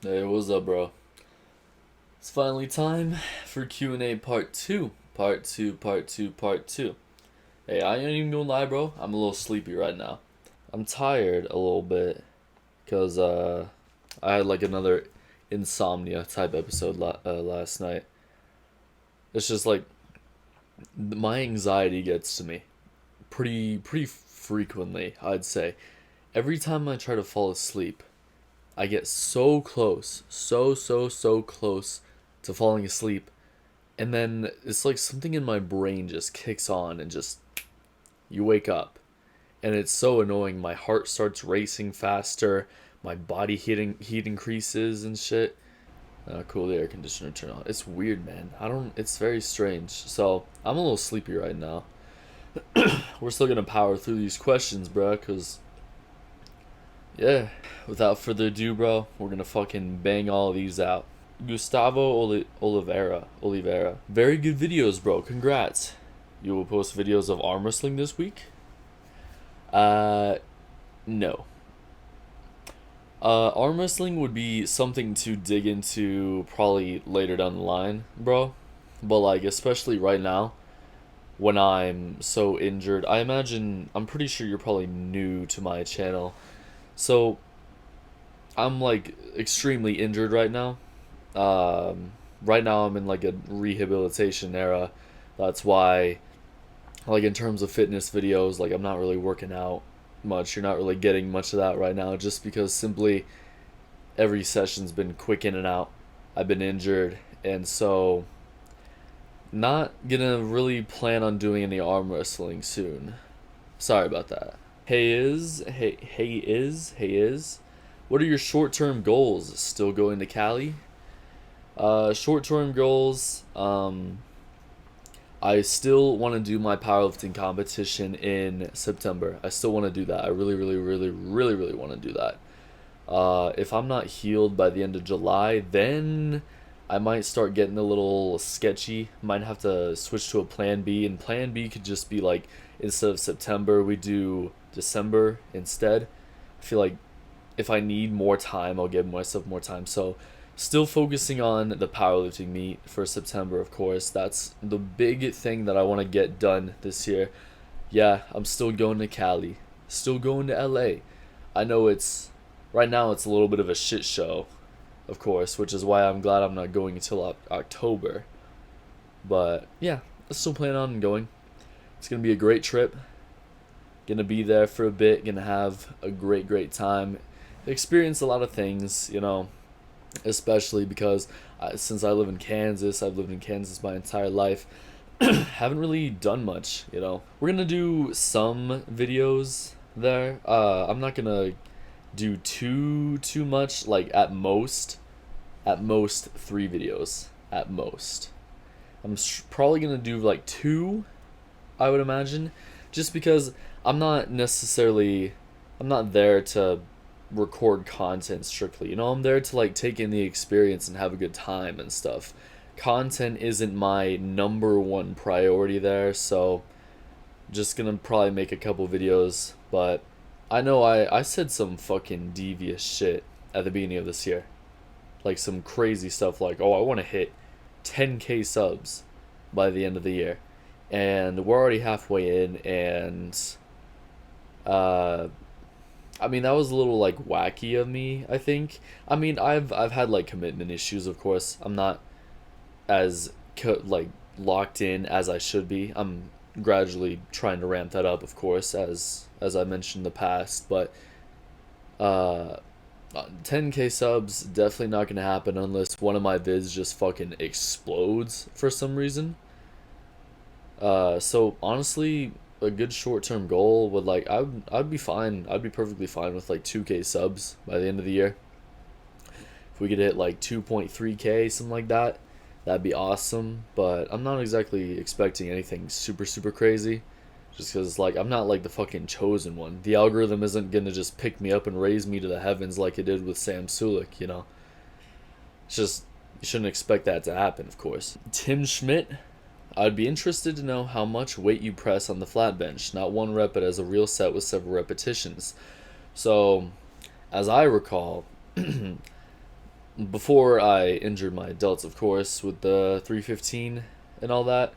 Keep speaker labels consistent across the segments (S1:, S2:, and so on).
S1: Hey, what's up, bro? It's finally time for Q&A part 2. Part 2, part 2, part 2. Hey, I ain't even gonna lie, bro. I'm a little sleepy right now. I'm tired a little bit because I had like another insomnia type episode last night. It's just like my anxiety gets to me pretty frequently, I'd say. Every time I try to fall asleep, I get so close, so close to falling asleep. And then it's like something in my brain just kicks on and just you wake up. And it's so annoying. My heart starts racing faster. My body heat increases and shit. Cool the air conditioner turn on. It's weird, man. I don't. It's very strange. So I'm a little sleepy right now. We're still gonna power through these questions, bro. Cause yeah, without further ado, bro, we're gonna fucking bang all of these out. Gustavo Oliveira. Very good videos, bro. Congrats. You will post videos of arm wrestling this week? Uh, no. Arm wrestling would be something to dig into probably later down the line, bro. But like, especially right now, when I'm so injured, I'm pretty sure you're probably new to my channel. So, I'm like extremely injured right now. Right now I'm in like a rehabilitation era. That's why, like in terms of fitness videos, like I'm not really working out much. You're not really getting much of that right now, just because simply every session's been quick in and out. I've been injured, and so not gonna really plan on doing any arm wrestling soon. Sorry about that. Hey is. What are your short-term goals? Still going to Cali? Short-term goals. I still want to do my powerlifting competition in September. I still want to do that. I really want to do that. If I'm not healed by the end of July, then I might start getting a little sketchy. Might have to switch to a plan B, and plan B could just be like instead of September, we do December instead. I feel like if I need more time, I'll give myself more time. So, still focusing on the powerlifting meet for September, of course. That's the big thing that I want to get done this year. Yeah, I'm still going to Cali, still going to LA. I know it's right now it's a little bit of a shit show, of course, which is why I'm glad I'm not going until October. But yeah, I still plan on going. It's gonna be a great trip. Gonna be there for a bit. Gonna have a great time. Experience a lot of things, especially because since I live in Kansas, I've lived in Kansas my entire life. Haven't really done much, We're gonna do some videos there. I'm not gonna do too much. Like at most 3 videos at most. I'm probably gonna do like 2, I would imagine, just because I'm not necessarily I'm not there to record content strictly. I'm there to like take in the experience and have a good time and stuff. Content isn't my number one priority there, so just gonna probably make a couple videos, but I know I said some fucking devious shit at the beginning of this year. Like some crazy stuff like, oh, I want to hit 10K subs by the end of the year. And we're already halfway in, and uh, I mean that was a little like wacky of me, I think. I mean I've had like commitment issues, of course. I'm not as like locked in as I should be. I'm gradually trying to ramp that up, of course, as I mentioned in the past. But uh, 10K subs definitely not gonna happen unless one of my vids just fucking explodes for some reason. So honestly, a good short term goal would like I'd be fine. I'd be perfectly fine with like 2K subs by the end of the year. If we could hit like 2.3K, something like that, that'd be awesome. But I'm not exactly expecting anything super crazy. Just because, like, I'm not like the fucking chosen one. The algorithm isn't gonna just pick me up and raise me to the heavens like it did with Sam Sulik. It's just, you shouldn't expect that to happen, of course. Tim Schmidt, I'd be interested to know how much weight you press on the flat bench. Not one rep, but as a real set with several repetitions. So, as I recall, before I injured my delts, of course, with the 315 and all that,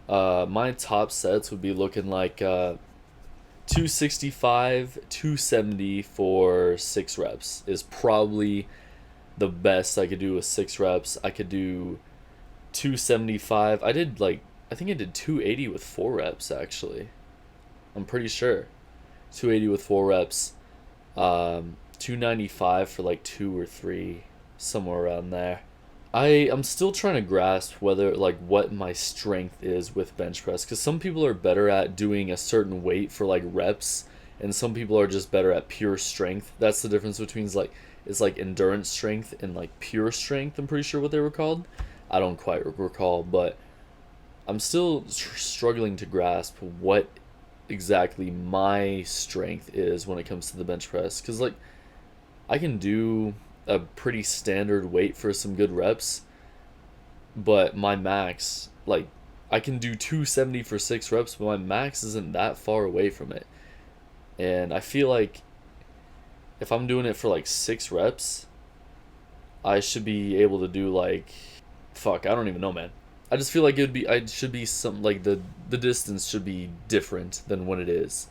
S1: my top sets would be looking like 265, 270 for 6 reps is probably the best I could do with 6 reps. I could do 275. I think I did 280 with 4 reps actually. I'm pretty sure. 280 with 4 reps. 295 for like 2 or 3, somewhere around there. I'm still trying to grasp whether like what my strength is with bench press, because some people are better at doing a certain weight for like reps, and some people are just better at pure strength. That's the difference between like it's like endurance strength and like pure strength. I'm pretty sure what they were called. I don't quite recall, but I'm still struggling to grasp what exactly my strength is when it comes to the bench press, because like I can do a pretty standard weight for some good reps, but my max, like, I can do 270 for 6 reps, but my max isn't that far away from it. And I feel like if I'm doing it for like 6 reps, I should be able to do like, fuck, I don't even know, man. I just feel like I should be some, like, the distance should be different than what it is.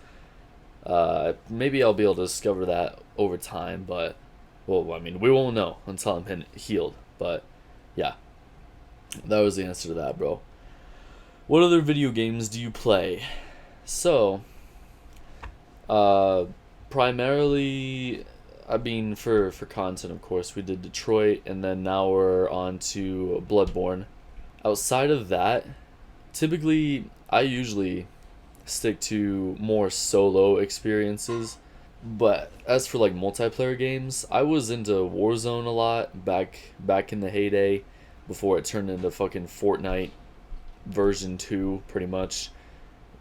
S1: Maybe I'll be able to discover that over time, but, well, I mean, we won't know until I'm healed. But, yeah, that was the answer to that, bro. What other video games do you play? So, primarily, I mean, for content, of course, we did Detroit, and then now we're on to Bloodborne. Outside of that, typically, I usually stick to more solo experiences. But as for like multiplayer games, I was into Warzone a lot back in the heyday, before it turned into fucking Fortnite version 2 pretty much.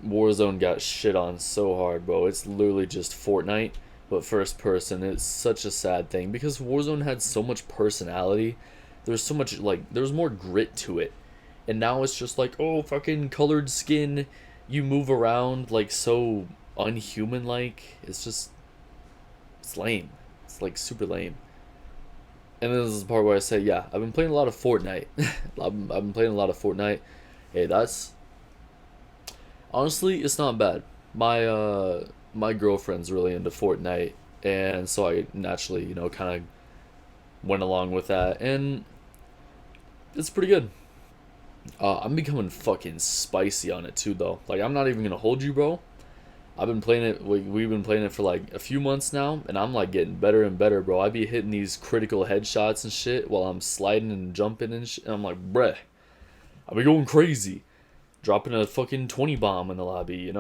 S1: Warzone got shit on so hard, bro. It's literally just Fortnite but first person. It's such a sad thing because Warzone had so much personality. There's so much, like, there's more grit to it. And now it's just like, oh, fucking colored skin, you move around like so unhuman like. It's lame. It's like super lame. And then this is the part where I say, yeah, I've been playing a lot of Fortnite. I've been playing a lot of Fortnite. Hey, that's honestly, it's not bad. My girlfriend's really into Fortnite, and so I naturally, kind of went along with that, and it's pretty good. I'm becoming fucking spicy on it too, though. Like, I'm not even gonna hold you, bro. I've been playing it. We've been playing it for like a few months now, and I'm like getting better and better, bro. I be hitting these critical headshots and shit while I'm sliding and jumping and shit. And I'm like, bruh, I be going crazy, dropping a fucking 20 bomb in the lobby.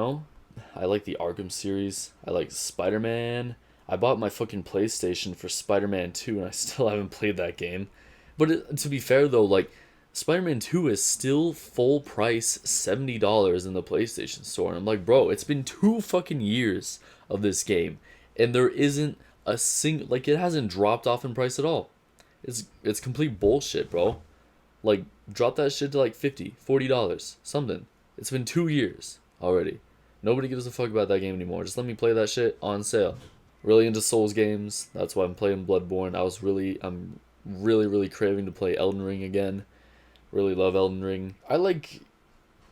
S1: I like the Arkham series. I like Spider-Man. I bought my fucking PlayStation for Spider-Man 2, and I still haven't played that game. But to be fair though, like, Spider-Man 2 is still full price $70 in the PlayStation Store. And I'm like, bro, it's been 2 fucking years of this game, and there isn't a single, like, it hasn't dropped off in price at all. It's complete bullshit, bro. Like, drop that shit to like $50, $40, something. It's been 2 years already. Nobody gives a fuck about that game anymore. Just let me play that shit on sale. Really into Souls games. That's why I'm playing Bloodborne. I'm really craving to play Elden Ring again. Really love Elden Ring. I like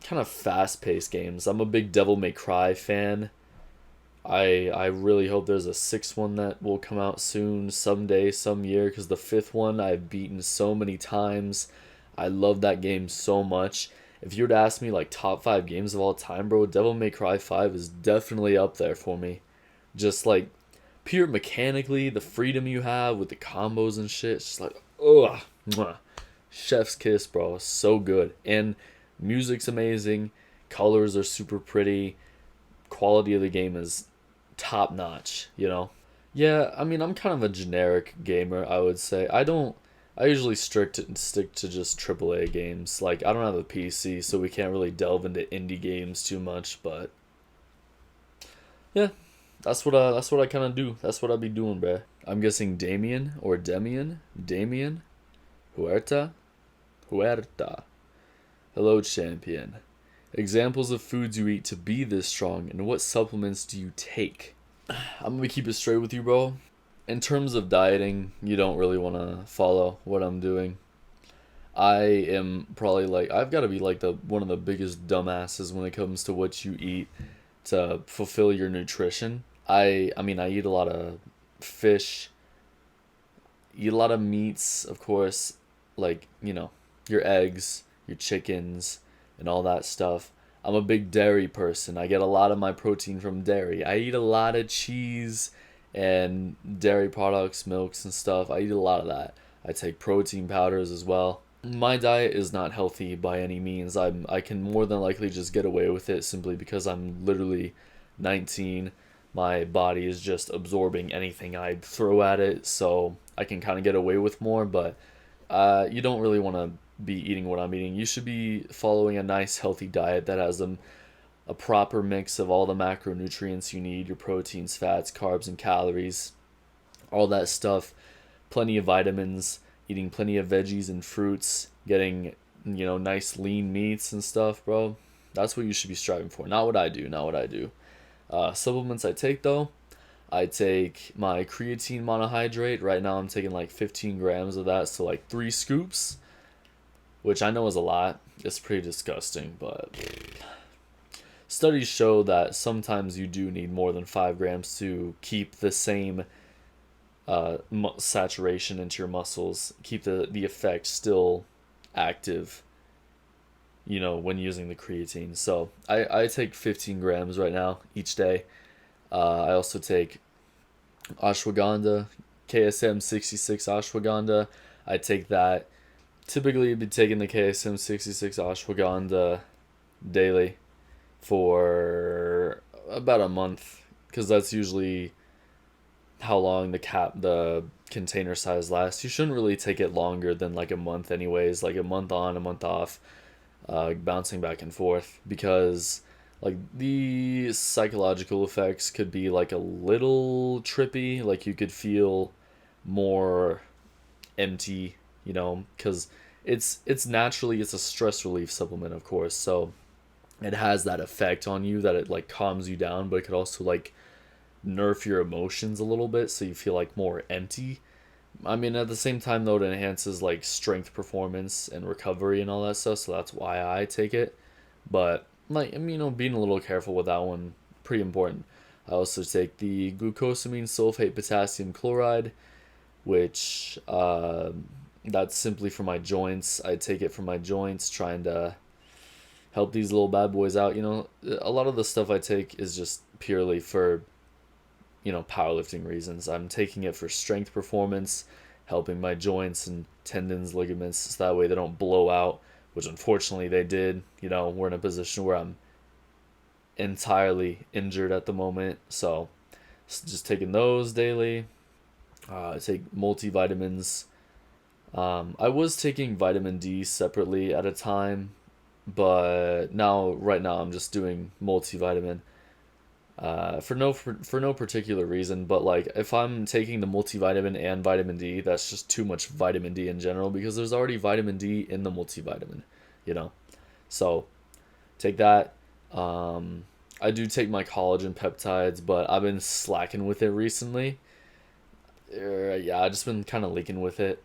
S1: kind of fast-paced games. I'm a big Devil May Cry fan. I really hope there's a 6th one that will come out soon, someday, some year, because the 5th one I've beaten so many times. I love that game so much. If you were to ask me like top 5 games of all time, bro, Devil May Cry 5 is definitely up there for me. Just like pure mechanically, the freedom you have with the combos and shit, it's just like, ugh, mwah. Chef's kiss, bro. So good. And music's amazing. Colors are super pretty. Quality of the game is top notch, Yeah, I mean, I'm kind of a generic gamer, I would say. I usually stick to just AAA games. Like, I don't have a PC, so we can't really delve into indie games too much, but yeah, that's what I kind of do. That's what I be doing, bruh. I'm guessing Damien or Damien, Huerta. Hello, champion. Examples of foods you eat to be this strong, and what supplements do you take? I'm gonna keep it straight with you, bro. in terms of dieting, you don't really want to follow what I'm doing. I am probably like I've got to be like the one of the biggest dumbasses when it comes to what you eat to fulfill your nutrition. I mean I eat a lot of fish, eat a lot of meats, of course, like, your eggs, your chickens, and all that stuff. I'm a big dairy person. I get a lot of my protein from dairy. I eat a lot of cheese and dairy products, milks and stuff. I eat a lot of that. I take protein powders as well. My diet is not healthy by any means. I can more than likely just get away with it simply because I'm literally 19. My body is just absorbing anything I throw at it, so I can kind of get away with more, but you don't really want to be eating what I'm eating. You should be following a nice healthy diet that has a proper mix of all the macronutrients you need, your proteins, fats, carbs, and calories, all that stuff, plenty of vitamins, eating plenty of veggies and fruits, getting, nice lean meats and stuff, bro. That's what you should be striving for. Not what I do, not what I do. Supplements I take though, I take my creatine monohydrate. Right now I'm taking like 15 grams of that, so like 3 scoops, which I know is a lot. It's pretty disgusting, but studies show that sometimes you do need more than 5 grams to keep the same saturation into your muscles, keep the effect still active, when using the creatine. So I take 15 grams right now each day. I also take ashwagandha, KSM 66 ashwagandha. I take that. Typically, I'd be taking the KSM 66 ashwagandha daily for about a month, because that's usually how long the container size lasts. You shouldn't really take it longer than like a month anyways, like a month on, a month off, bouncing back and forth, because like the psychological effects could be like a little trippy. Like you could feel more empty, because it's naturally, it's a stress relief supplement, of course, so it has that effect on you that it like calms you down, but it could also like nerf your emotions a little bit, so you feel like more empty. I mean, at the same time though, it enhances like strength performance and recovery and all that stuff, so that's why I take it. But like, being a little careful with that one, pretty important. I also take the glucosamine sulfate potassium chloride, which that's simply for my joints. I take it for my joints, trying to help these little bad boys out. A lot of the stuff I take is just purely for powerlifting reasons. I'm taking it for strength performance, helping my joints and tendons, ligaments, so that way they don't blow out, which unfortunately they did. We're in a position where I'm entirely injured at the moment, so just taking those daily. I take multivitamins. I was taking vitamin D separately at a time, but right now, I'm just doing multivitamin. For no particular reason, but like if I'm taking the multivitamin and vitamin D, that's just too much vitamin D in general, because there's already vitamin D in the multivitamin, you know. So take that. I do take my collagen peptides, but I've been slacking with it recently. Yeah, I just been kind of leaking with it.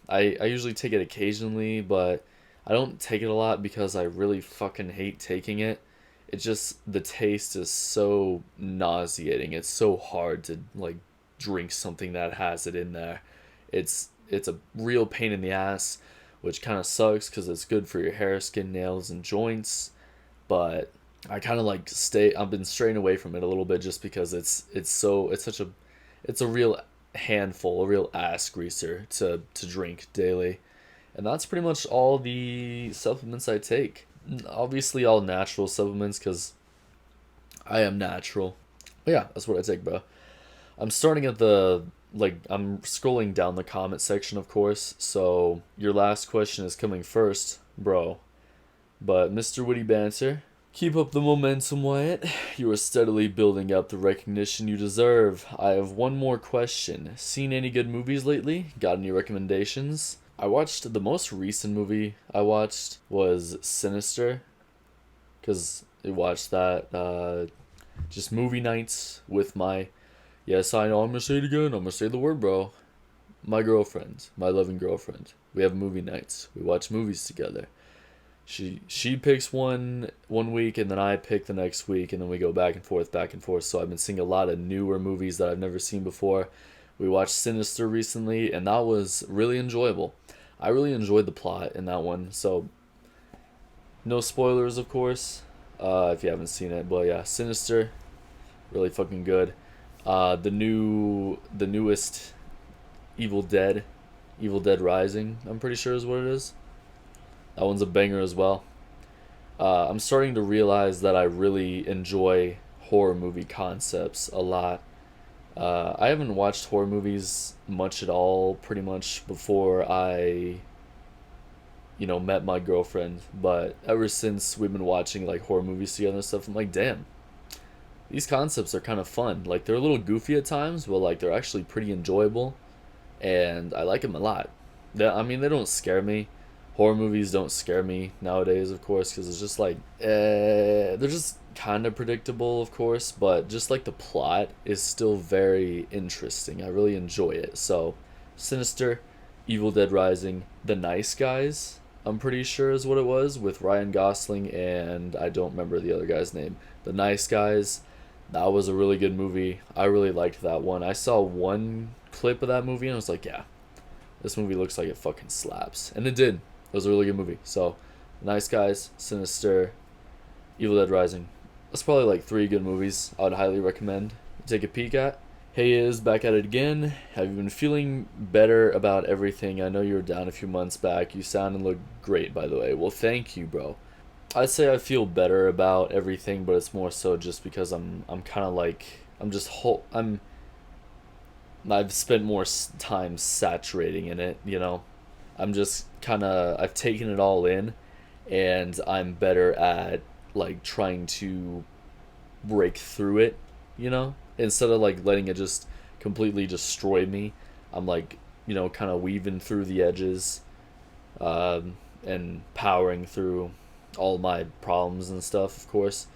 S1: I usually take it occasionally, but I don't take it a lot because I really fucking hate taking it. It just, the taste is so nauseating. It's so hard to like drink something that has it in there. It's a real pain in the ass, which kind of sucks because it's good for your hair, skin, nails, and joints. But I kind of like I've been straying away from it a little bit just because it's a real handful, a real ass greaser to drink daily. And that's pretty much all the supplements I take. Obviously all natural supplements because I am natural. But yeah, that's what I take, bro. I'm starting at I'm scrolling down the comment section, of course. So your last question is coming first, bro. But Mr. Witty Banter, keep up the momentum, Wyatt. You are steadily building up the recognition you deserve. I have one more question. Seen any good movies lately? Got any recommendations? I watched, the most recent movie I watched was Sinister, because I watched that just movie nights with my Yes, I know, I'm gonna say it again. I'm gonna say the word, bro. My girlfriend, my loving girlfriend. We have movie nights. We watch movies together. She picks one week and then I pick the next week and then we go back and forth, back and forth. So I've been seeing a lot of newer movies that I've never seen before. We watched Sinister recently and that was really enjoyable. I really enjoyed the plot in that one. So no spoilers, of course, if you haven't seen it. But yeah, Sinister, really fucking good. The newest Evil Dead, Evil Dead Rising, I'm pretty sure is what it is. That one's a banger as well. I'm starting to realize that I really enjoy horror movie concepts a lot. I haven't watched horror movies much at all, pretty much before I, met my girlfriend. But ever since we've been watching like horror movies together and stuff, I'm like, damn, these concepts are kind of fun. Like they're a little goofy at times, but like they're actually pretty enjoyable, and I like them a lot. I mean, they don't scare me. Horror movies don't scare me nowadays, of course, because it's just like, they're just kind of predictable, of course, but just like the plot is still very interesting. I really enjoy it. So, Sinister, Evil Dead Rising, The Nice Guys, I'm pretty sure is what it was, with Ryan Gosling and I don't remember the other guy's name. The Nice Guys, that was a really good movie. I really liked that one. I saw one clip of that movie and I was like, yeah, this movie looks like it fucking slaps. And it did. It was a really good movie. So, Nice Guys, Sinister, Evil Dead Rising. That's probably like 3 good movies I would highly recommend. Take a peek at. Hey, is back at it again. Have you been feeling better about everything? I know you were down a few months back. You sound and look great, by the way. Well, thank you, bro. I'd say I feel better about everything, but it's more so just because I'm kind of like I've spent more time saturating in it. I'm just I've taken it all in, and I'm better at like trying to break through it. Instead of like letting it just completely destroy me. I'm like, kind of weaving through the edges, and powering through all my problems and stuff, of course.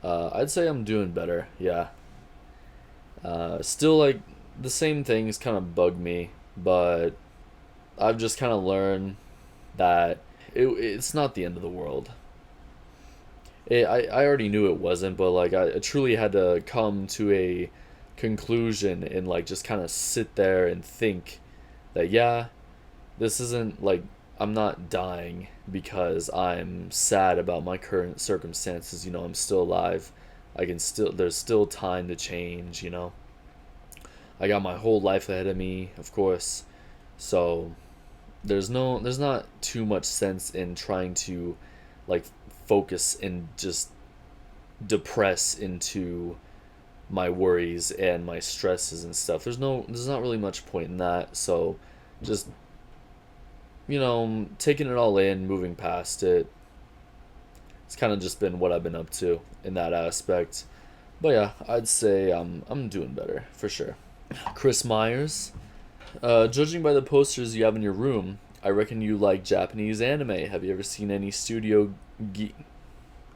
S1: I'd say I'm doing better, yeah. Still, like, the same things kind of bug me, but I've just kind of learned that it's not the end of the world. I already knew it wasn't, but, like, I truly had to come to a conclusion and, like, just kind of sit there and think that, yeah, this isn't, like, I'm not dying because I'm sad about my current circumstances. I'm still alive. There's still time to change. I got my whole life ahead of me, of course. So there's not too much sense in trying to like focus and just depress into my worries and my stresses and stuff. There's not really much point in that. So just taking it all in, moving past it. It's kind of just been what I've been up to in that aspect. But yeah, I'd say I'm doing better for sure. Chris Myers, judging by the posters you have in your room, I reckon you like Japanese anime. Have you ever seen any Studio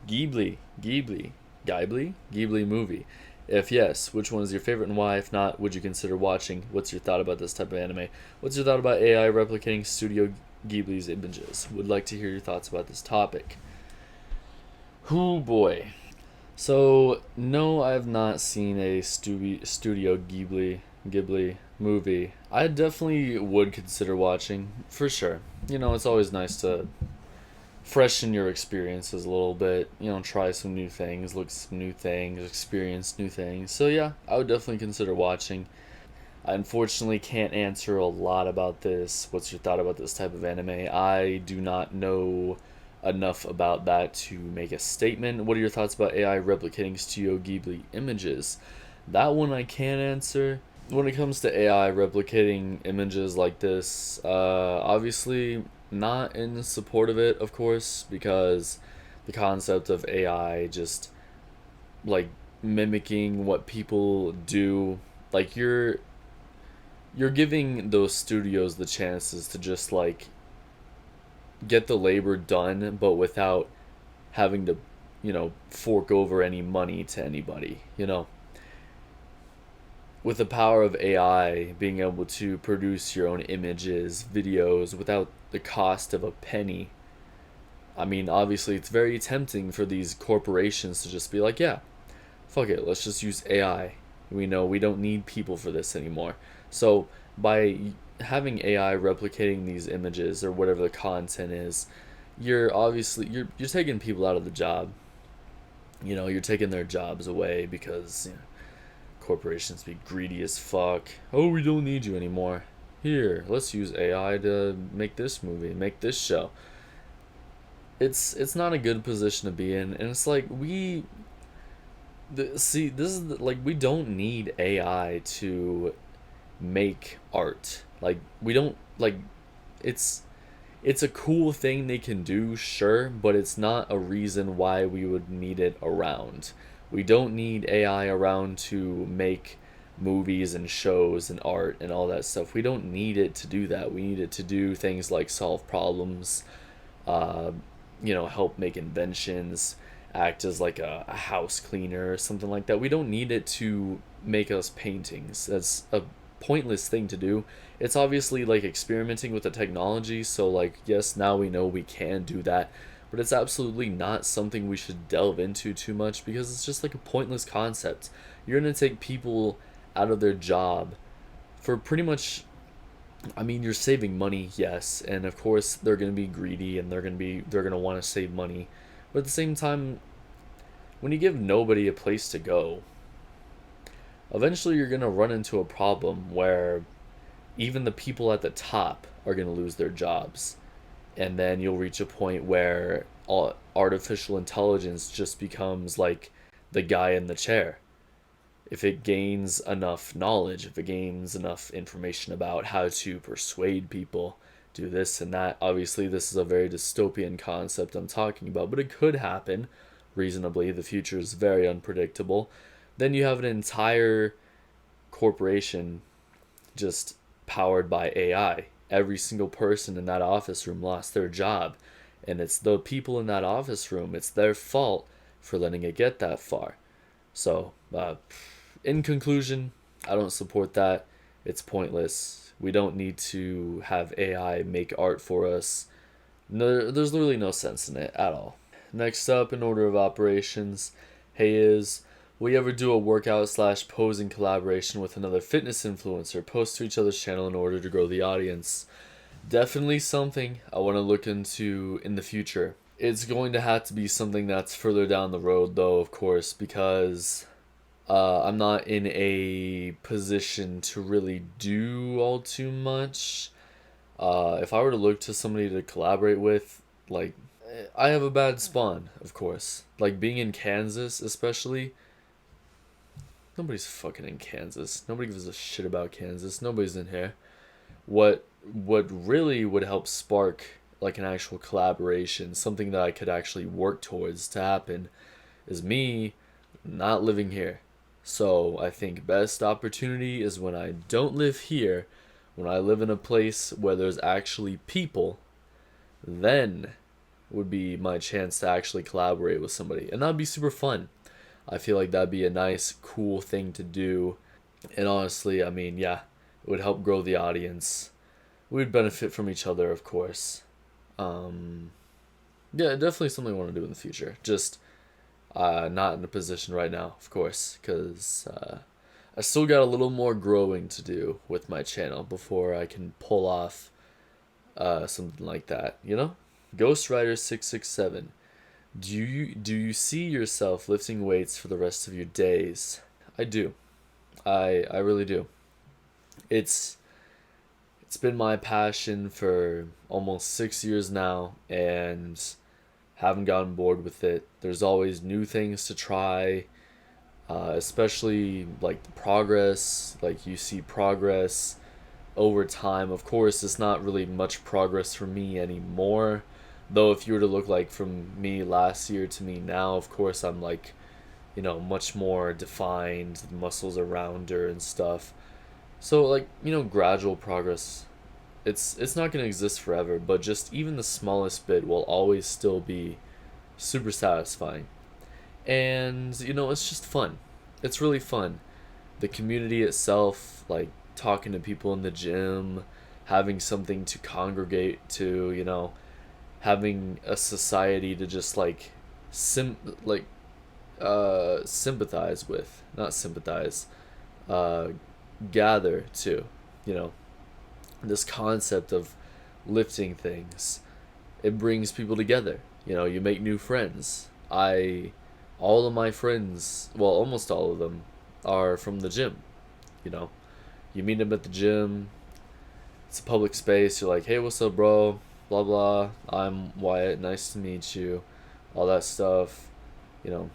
S1: Ghibli movie? If yes, which one is your favorite and why? If not, would you consider watching? What's your thought about this type of anime? What's your thought about AI replicating Studio Ghibli's images? Would like to hear your thoughts about this topic. Oh boy. So, no, I have not seen a Studio Ghibli movie. I definitely would consider watching, for sure. It's always nice to freshen your experiences a little bit, try some new things, look at some new things, experience new things. So yeah, I would definitely consider watching. I unfortunately can't answer a lot about this. What's your thought about this type of anime? I do not know enough about that to make a statement. What are your thoughts about AI replicating Studio Ghibli images? That one I can answer. When it comes to AI replicating images like this, obviously not in support of it, of course, because the concept of AI just like mimicking what people do, like you're giving those studios the chances to just like get the labor done, but without having to, fork over any money to anybody. with the power of AI, being able to produce your own images, videos without the cost of a penny, I mean, obviously, it's very tempting for these corporations to just be like, yeah, fuck it, let's just use AI. We know we don't need people for this anymore. So, by having AI replicating these images or whatever the content is, you're obviously you're taking people out of the job. You're taking their jobs away because corporations be greedy as fuck. Oh, we don't need you anymore. Here, let's use AI to make this movie, make this show. It's not a good position to be in, and it's like see, this is like we don't need AI to make art. Like we don't like it's it's a cool thing they can do, sure, but it's not a reason why we would need it around. We don't need AI around to make movies and shows and art and all that stuff. We don't need it to do that. We need it to do things like solve problems, uh, help make inventions, act as like a house cleaner or something like that. We don't need it to make us paintings. That's a pointless thing to do. It's obviously like experimenting with the technology, so like yes, now we know we can do that, but it's absolutely not something we should delve into too much because it's just like a pointless concept. You're going to take people out of their job for pretty much, I mean, you're saving money, yes, and of course they're going to be greedy and they're going to want to save money. But at the same time, when you give nobody a place to go, eventually you're going to run into a problem where even the people at the top are going to lose their jobs. And then you'll reach a point where artificial intelligence just becomes like the guy in the chair. If it gains enough knowledge, if it gains enough information about how to persuade people, do this and that. Obviously, this is a very dystopian concept I'm talking about, but it could happen reasonably. The future is very unpredictable. Then you have an entire corporation just powered by AI. Every single person in that office room lost their job. And it's the people in that office room, it's their fault for letting it get that far. So, in conclusion, I don't support that. It's pointless. We don't need to have AI make art for us. No, there's literally no sense in it at all. Next up in order of operations, will you ever do a workout slash posing collaboration with another fitness influencer, post to each other's channel in order to grow the audience? Definitely something I want to look into in the future. It's going to have to be something that's further down the road, though, of course, because I'm not in a position to really do all too much. If I were to look to somebody to collaborate with, like, I have a bad spawn, of course. Like, being in Kansas, especially. Nobody's fucking in Kansas. Nobody gives a shit about Kansas. Nobody's in here. What really would help spark like an actual collaboration, something that I could actually work towards to happen, is me not living here. So I think best opportunity is when I don't live here, when I live in a place where there's actually people, then would be my chance to actually collaborate with somebody. And that'd be super fun. I feel like that'd be a nice, cool thing to do. And honestly, I mean, yeah, it would help grow the audience. We'd benefit from each other, of course. Yeah, definitely something I want to do in the future. Just not in a position right now, of course, because I still got a little more growing to do with my channel before I can pull off something like that, you know? Ghost Rider 667. Do you see yourself lifting weights for the rest of your days? I do. I really do. It's been my passion for almost 6 years now, and haven't gotten bored with it. There's always new things to try, especially like the progress. Like you see progress over time. Of course, it's not really much progress for me anymore. Though if you were to look like from me last year to me now, of course I'm like, much more defined, the muscles are rounder and stuff. So like, gradual progress. It's not going to exist forever, but just even the smallest bit will always still be super satisfying. And, it's just fun. It's really fun. the community itself, like talking to people in the gym, having something to congregate to, having a society to just like sim like sympathize with, not sympathize, uh gather to, you know, this concept of lifting things. It brings people together. You make new friends. All of my friends, well, almost all of them, are from the gym. You know, you meet them at the gym. It's a public space. You're like, hey, what's up, bro? Blah blah. I'm Wyatt. Nice to meet you. All that stuff. You know,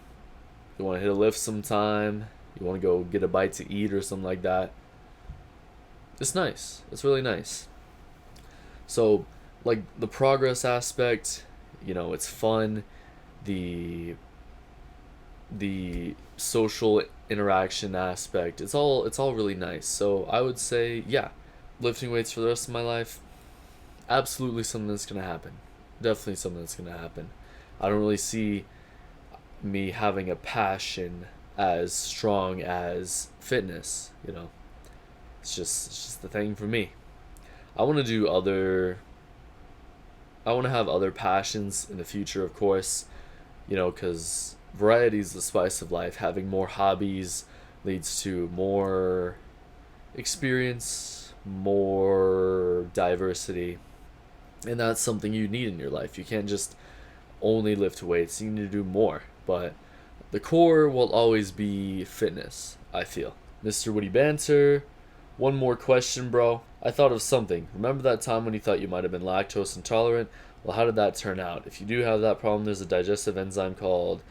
S1: you want to hit a lift sometime. You want to go get a bite to eat or something like that. It's nice. It's really nice. So, like the progress aspect, it's fun. The social interaction aspect, it's all really nice. So I would say, yeah, lifting weights for the rest of my life, absolutely something that's gonna happen. Definitely something that's gonna happen. I don't really see me having a passion as strong as fitness. It's just the thing for me. I want to do other I want to have other passions in the future, of course, because variety is the spice of life. Having more hobbies leads to more experience, more diversity, and that's something you need in your life. You can't just only lift weights, you need to do more. But the core will always be fitness, I feel. Mr. Woody Banter, one more question, bro. I thought of something. Remember that time when you thought you might have been lactose intolerant? Well, how did that turn out? If you do have that problem, there's a digestive enzyme called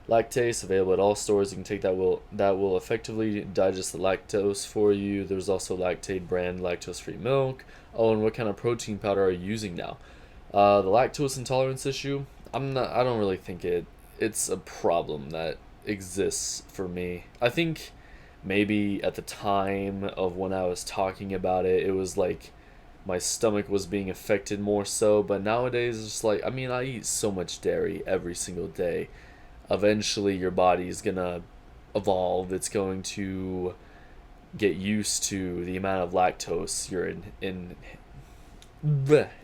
S1: lactase available at all stores. You can take that will effectively digest the lactose for you. There's also Lactaid brand lactose-free milk. Oh, and what kind of protein powder are you using now? The lactose intolerance issue, I don't really think it's a problem that exists for me. I think maybe at the time of when I was talking about it, it was like my stomach was being affected more so, but nowadays it's just like, I eat so much dairy every single day. Eventually your body is gonna evolve. It's going to get used to the amount of lactose you're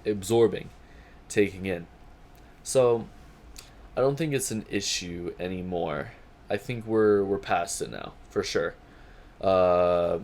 S1: absorbing, taking in. So I don't think it's an issue anymore. I think we're past it now, for sure. What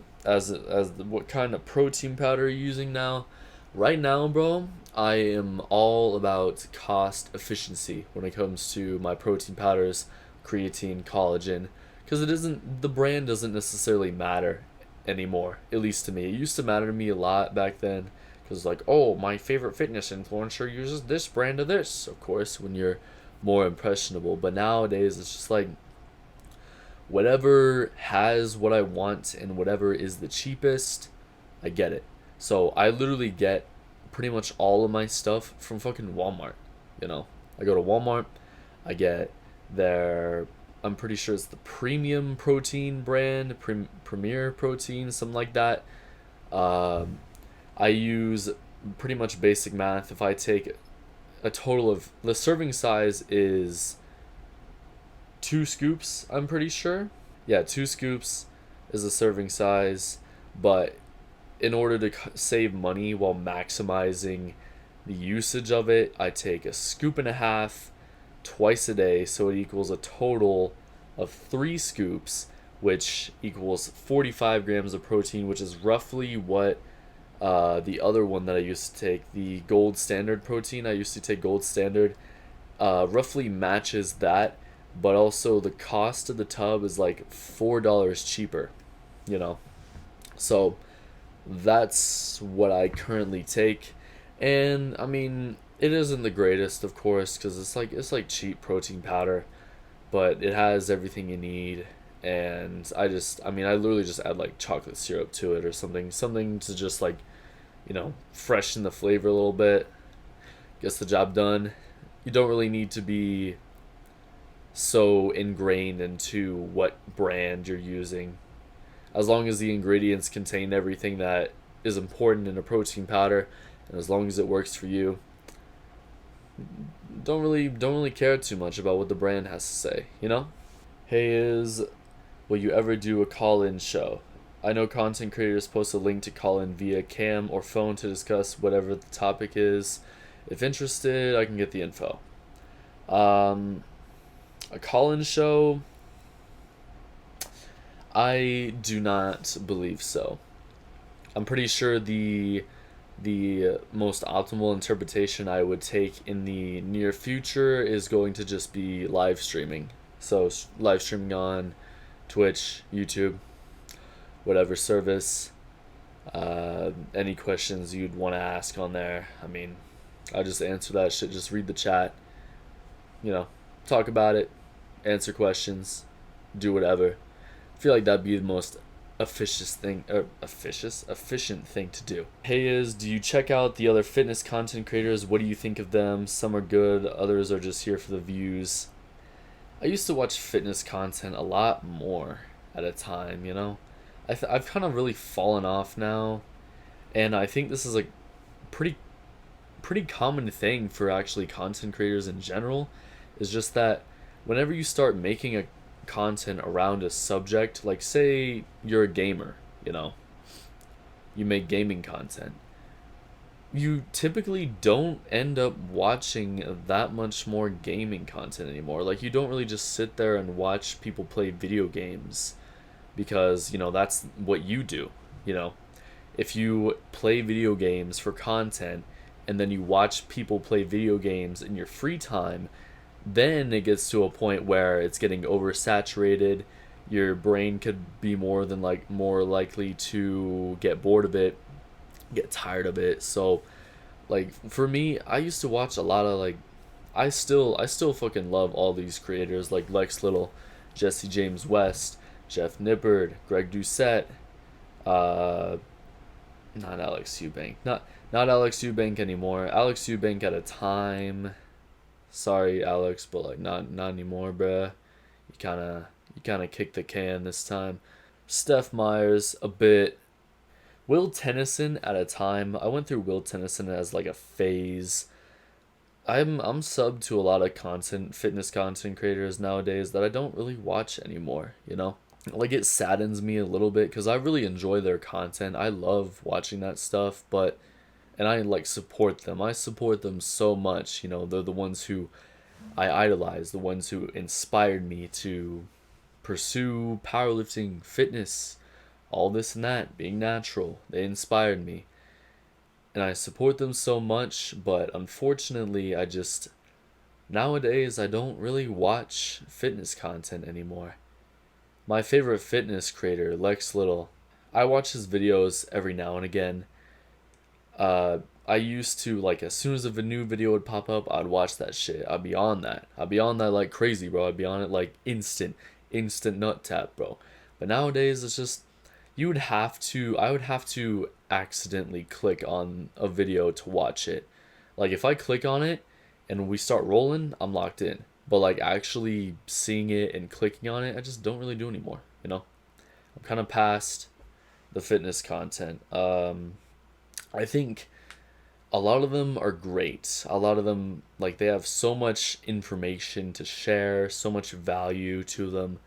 S1: kind of protein powder are you using now? Right now, bro, I am all about cost efficiency when it comes to my protein powders, creatine, collagen, because the brand doesn't necessarily matter anymore, at least to me. It used to matter to me a lot back then, because like, oh, my favorite fitness influencer uses this brand of this, of course, when you're more impressionable. But nowadays it's just like, whatever has what I want and whatever is the cheapest, I get it. So I literally get pretty much all of my stuff from fucking Walmart. I go to Walmart, I get I'm pretty sure it's the premium protein brand, Premier Protein, something like that. I use pretty much basic math. If I take a total of, the serving size is 2 scoops, I'm pretty sure. Yeah, 2 scoops is the serving size, but in order to save money while maximizing the usage of it, I take a scoop and a half twice a day, so it equals a total of 3 scoops, which equals 45 grams of protein, which is roughly what the other one that I used to take, the Gold Standard protein, I used to take Gold Standard, roughly matches that. But also the cost of the tub is like $4 cheaper, So that's what I currently take. And it isn't the greatest, of course, because it's like cheap protein powder, but it has everything you need. And I literally just add like chocolate syrup to it or something to just like, freshen the flavor a little bit. Gets the job done. You don't really need to be so ingrained into what brand you're using. As long as the ingredients contain everything that is important in a protein powder, and as long as it works for you, don't really care too much about what the brand has to say. Hey, is Will you ever do a call-in show? I know content creators post a link to call in via cam or phone to discuss whatever the topic is. If interested, I can get the info. A call-in show? I do not believe so. I'm pretty sure the most optimal interpretation I would take in the near future is going to just be live streaming. So live streaming on Twitch, YouTube, whatever service. Any questions you'd want to ask on there, I mean, I'll just answer that shit. Just read the chat, talk about it, answer questions, do whatever. I feel like that'd be the most efficient thing to do. Hey, do you check out the other fitness content creators? What do you think of them? Some are good, others are just here for the views. I used to watch fitness content a lot more at a time, I've kind of really fallen off now, and I think this is like pretty common thing for actually content creators in general, is just that whenever you start making a content around a subject, like say you're a gamer, you make gaming content, you typically don't end up watching that much more gaming content anymore. Like, you don't really just sit there and watch people play video games because that's what you do. If you play video games for content and then you watch people play video games in your free time, then it gets to a point where it's getting oversaturated. Your brain could be more likely to get bored of it, get tired of it. So like for me, I used to watch a lot of I still fucking love all these creators like Lex Little, Jesse James West, Jeff Nippard, Greg Doucette, not Alex Eubank, not Alex Eubank anymore. Alex Eubank at a time. Sorry, Alex, but not anymore, bruh. You kind of kicked the can this time. Steph Myers a bit. Will Tennyson at a time. I went through Will Tennyson as like a phase. I'm subbed to a lot of fitness content creators nowadays that I don't really watch anymore, Like, it saddens me a little bit because I really enjoy their content. I love watching that stuff, and I support them. I support them so much, they're the ones who I idolize, the ones who inspired me to pursue powerlifting, fitness, all this and that, being natural. They inspired me. And I support them so much, but unfortunately, nowadays, I don't really watch fitness content anymore. My favorite fitness creator, Lex Little, I watch his videos every now and again. I used to, as soon as a new video would pop up, I'd watch that shit. I'd be on that like crazy, bro. I'd be on it like instant nut tap, bro. But nowadays, it's just, I would have to accidentally click on a video to watch it. Like, if I click on it and we start rolling, I'm locked in. But actually seeing it and clicking on it, I just don't really do anymore, I'm kind of past the fitness content. I think a lot of them are great. A lot of them, they have so much information to share, so much value to them,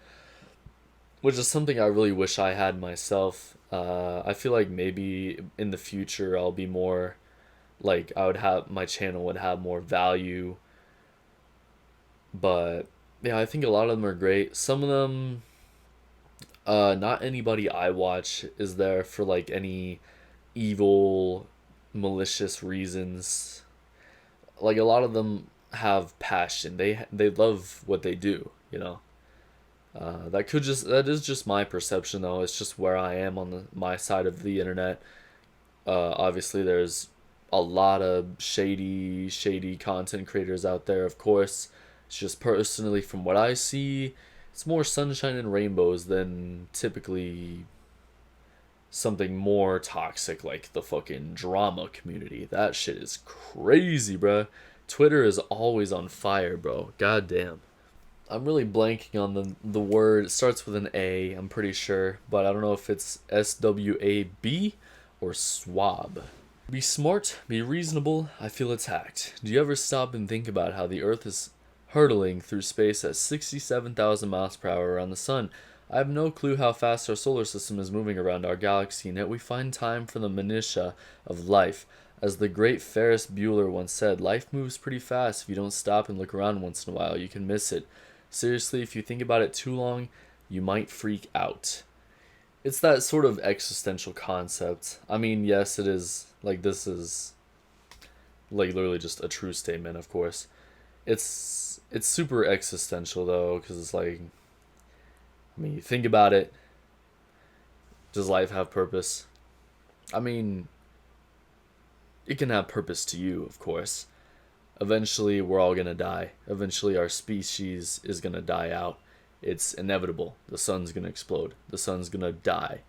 S1: which is something I really wish I had myself. I feel like maybe in the future I'll be more, my channel would have more value. But yeah, I think a lot of them are great. Some of them, not anybody I watch is there for any evil, malicious reasons. A lot of them have passion. They love what they do, that is just my perception, though. It's just where I am on my side of the internet. Obviously there's a lot of shady content creators out there, of course. It's just personally, from what I see, it's more sunshine and rainbows than typically something more toxic like the fucking drama community. That shit is crazy, bruh. Twitter is always on fire, bro. Goddamn. I'm really blanking on the word. It starts with an A, I'm pretty sure, but I don't know if it's SWAB or swab. Be smart, be reasonable, I feel attacked. Do you ever stop and think about how the Earth is hurtling through space at 67,000 miles per hour around the sun? I have no clue how fast our solar system is moving around our galaxy, and yet we find time for the minutiae of life. As the great Ferris Bueller once said, life moves pretty fast. If you don't stop and look around once in a while, you can miss it. Seriously, if you think about it too long, you might freak out. It's that sort of existential concept. I mean, yes, it is. Like, this is, like, literally just a true statement, of course. It's super existential, though, because it's like, I mean, you think about it. Does life have purpose? I mean, it can have purpose to you, of course. Eventually, we're all gonna die. Eventually, our species is gonna die out. It's inevitable. The sun's gonna explode. The sun's gonna die.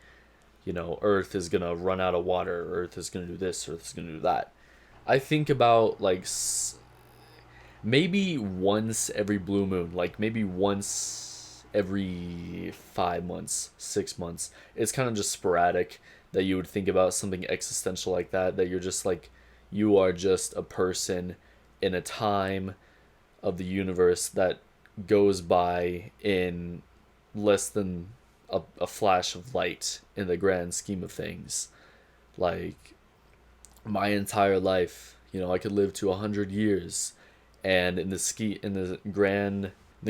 S1: You know, Earth is gonna run out of water. Earth is gonna do this. Earth is gonna do that. I think about, like, maybe once every blue moon. Like, maybe once every 5 months, 6 months. It's kind of just sporadic that you would think about something existential like that. That you're just like, you are just a person in a time of the universe that goes by in less than a flash of light in the grand scheme of things. Like, my entire life, you know, I could live to 100 years, and in the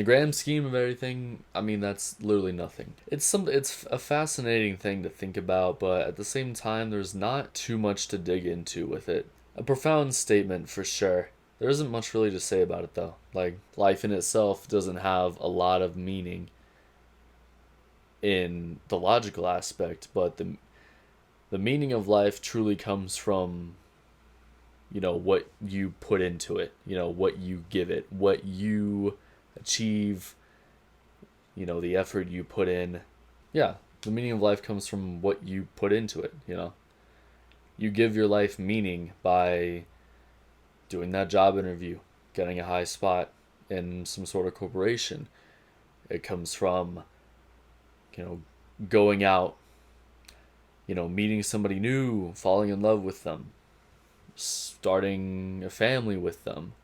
S1: grand scheme of everything, I mean, that's literally nothing. It's a fascinating thing to think about, but at the same time, there's not too much to dig into with it. A profound statement for sure. There isn't much really to say about it, though. Like, life in itself doesn't have a lot of meaning in the logical aspect, but the meaning of life truly comes from, you know, what you put into it, you know, what you give it, what you achieve, you know, the effort you put in. Yeah, the meaning of life comes from what you put into it, you know. You give your life meaning by doing that job interview, getting a high spot in some sort of corporation. It comes from, you know, going out, you know, meeting somebody new, falling in love with them, starting a family with them,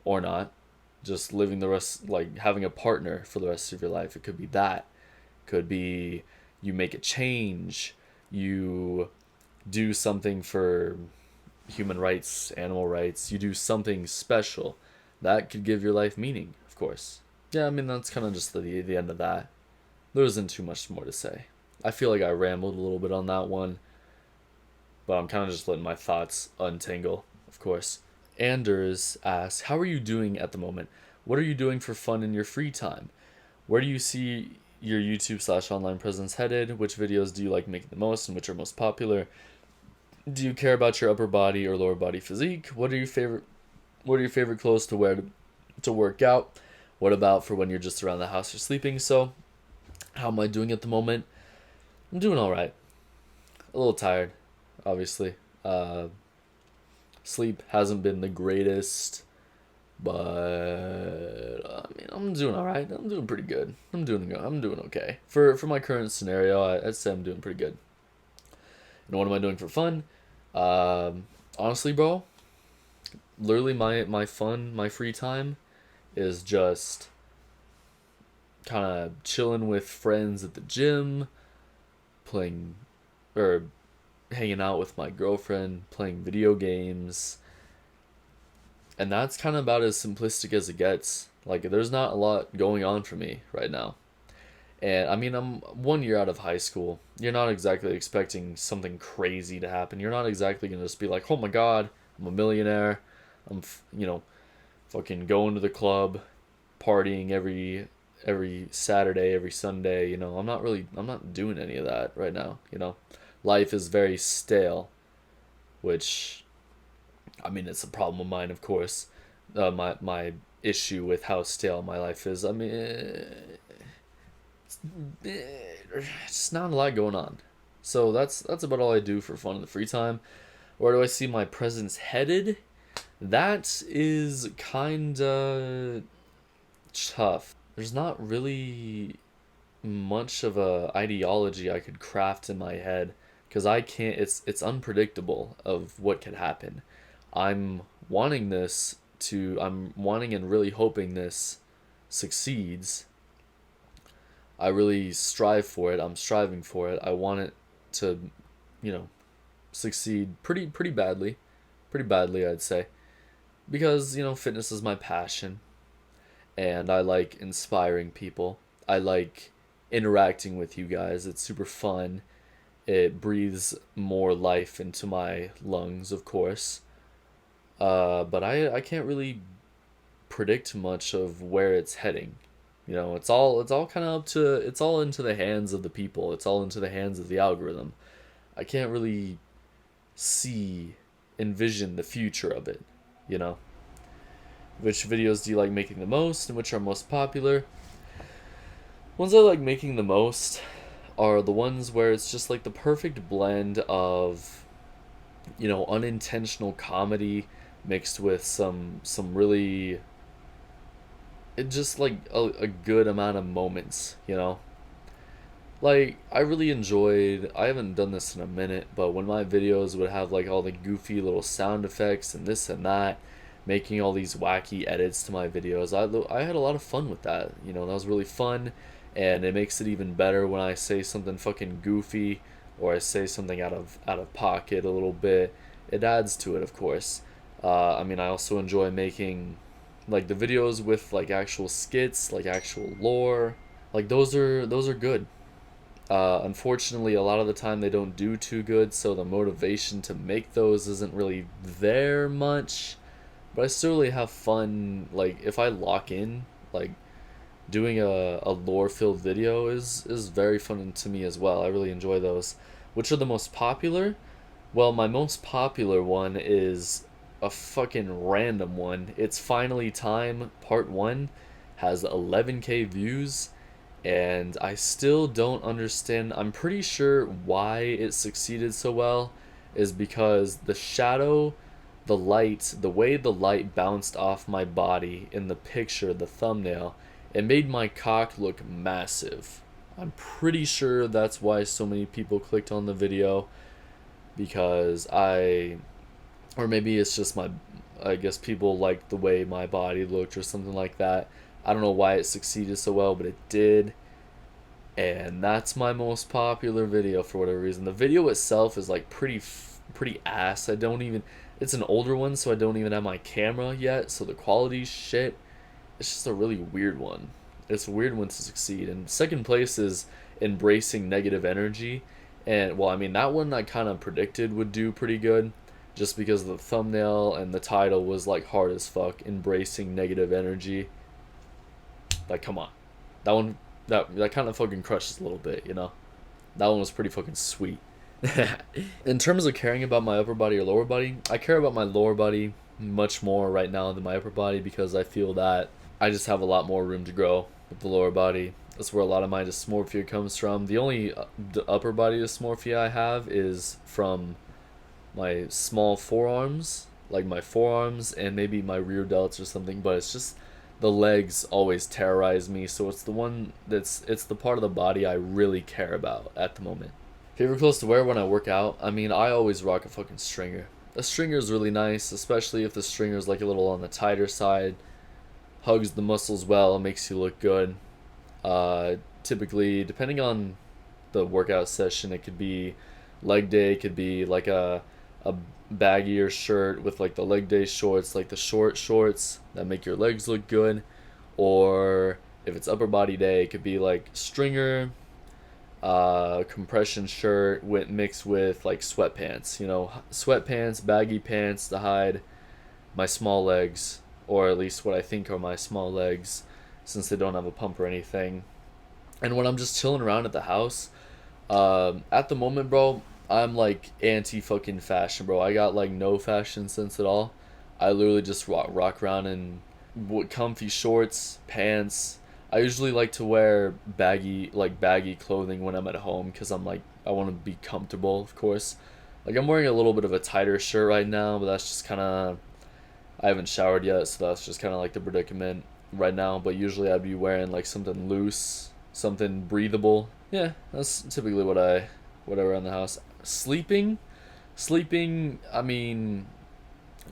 S1: or not, just living the rest, like having a partner for the rest of your life. It could be that. Could be you make a change, you do something for human rights, animal rights, you do something special. That could give your life meaning, of course. Yeah, I mean, that's kind of just the end of that. There isn't too much more to say. I feel like I rambled a little bit on that one, but I'm kind of just letting my thoughts untangle, of course. Anders asks, how are you doing at the moment? What are you doing for fun in your free time? Where do you see your YouTube/online presence headed? Which videos do you like making the most and which are most popular? Do you care about your upper body or lower body physique? What are your favorite clothes to wear to work out? What about for when you're just around the house or sleeping? So, how am I doing at the moment? I'm doing all right. A little tired, obviously. Sleep hasn't been the greatest, but I mean, I'm doing all right. I'm doing pretty good. I'm doing okay for my current scenario. I'd say I'm doing pretty good. And what am I doing for fun? Honestly, bro, literally my free time is just kind of chilling with friends at the gym, playing, or hanging out with my girlfriend, playing video games. And that's kind of about as simplistic as it gets. Like, there's not a lot going on for me right now. And I mean, I'm 1 year out of high school. You're not exactly expecting something crazy to happen. You're not exactly going to just be like, oh my god, I'm a millionaire. I'm, you know, fucking going to the club, partying every Saturday, every Sunday. You know, I'm not doing any of that right now. You know, life is very stale, which, I mean, it's a problem of mine, of course. My issue with how stale my life is. I mean, it's not a lot going on. So that's about all I do for fun in the free time. Where do I see my presence headed? That is kinda tough. There's not really much of a ideology I could craft in my head, because I can't. It's unpredictable of what could happen. I'm wanting I'm wanting and really hoping this succeeds. I really strive for it. I'm striving for it. I want it to, you know, succeed pretty badly, I'd say, because fitness is my passion, and I like inspiring people. I like interacting with you guys. It's super fun. It breathes more life into my lungs, of course. But I can't really predict much of where it's heading. It's all kind of up to it's all into the hands of the people. It's all into the hands of the algorithm. I can't really see envision the future of it, you know. Which videos do you like making the most and which are most popular? Ones I like making the most are the ones where it's just like the perfect blend of unintentional comedy mixed with some really it just like a good amount of moments. Like, I really enjoyed, I haven't done this in a minute, but when my videos would have like all the goofy little sound effects and this and that, making all these wacky edits to my videos, I had a lot of fun with that. That was really fun, and it makes it even better when I say something fucking goofy or I say something out of pocket a little bit. It adds to it, of course. I mean, I also enjoy making like the videos with like actual skits, like actual lore. Like those are good. Unfortunately, a lot of the time they don't do too good, so the motivation to make those isn't really there much. But I still really have fun. Like, if I lock in, like, doing a lore filled video is very fun to me as well. I really enjoy those. Which are the most popular? Well, my most popular one is a fucking random one. It's Finally Time Part 1, has 11K views, and I still don't understand. I'm pretty sure why it succeeded so well is because the light, the way the light bounced off my body in the picture, the thumbnail, it made my cock look massive. I'm pretty sure that's why so many people clicked on the video, because or maybe it's just I guess people liked the way my body looked or something like that. I don't know why it succeeded so well, but it did. And that's my most popular video for whatever reason. The video itself is like pretty ass. I don't even It's an older one, so I don't even have my camera yet, so the quality's shit. It's just a really weird one. It's a weird one to succeed. And second place is Embracing Negative Energy. And well, I mean, that one I kind of predicted would do pretty good, just because the thumbnail and the title was like hard as fuck. Embracing Negative Energy. Like, come on. That one, that kind of fucking crushes a little bit. That one was pretty fucking sweet. In terms of caring about my upper body or lower body, I care about my lower body much more right now than my upper body, because I feel that I just have a lot more room to grow with the lower body. That's where a lot of my dysmorphia comes from. The only upper body dysmorphia I have is from my small forearms, like my forearms and maybe my rear delts or something, but it's just the legs always terrorize me, so it's the part of the body I really care about at the moment. Favorite clothes to wear when I work out? I mean, I always rock a fucking stringer. A stringer is really nice, especially if the stringer is like a little on the tighter side. Hugs the muscles well, makes you look good. Typically, depending on the workout session, it could be leg day, it could be like a baggier shirt with like the leg day shorts, like the short shorts that make your legs look good. Or if it's upper body day, it could be like stringer, compression shirt mixed with like sweatpants. Sweatpants, baggy pants to hide my small legs, or at least what I think are my small legs, since they don't have a pump or anything. And when I'm just chilling around at the house, at the moment, bro, I'm like anti fucking fashion, bro. I got like no fashion sense at all. I literally just rock around in comfy shorts, pants. I usually like to wear baggy clothing when I'm at home, because I want to be comfortable, of course. Like, I'm wearing a little bit of a tighter shirt right now, but that's just kind of, I haven't showered yet, so that's just kind of like the predicament right now. But usually I'd be wearing like something loose, something breathable. Yeah, that's typically what I wear in the house. Sleeping. I mean,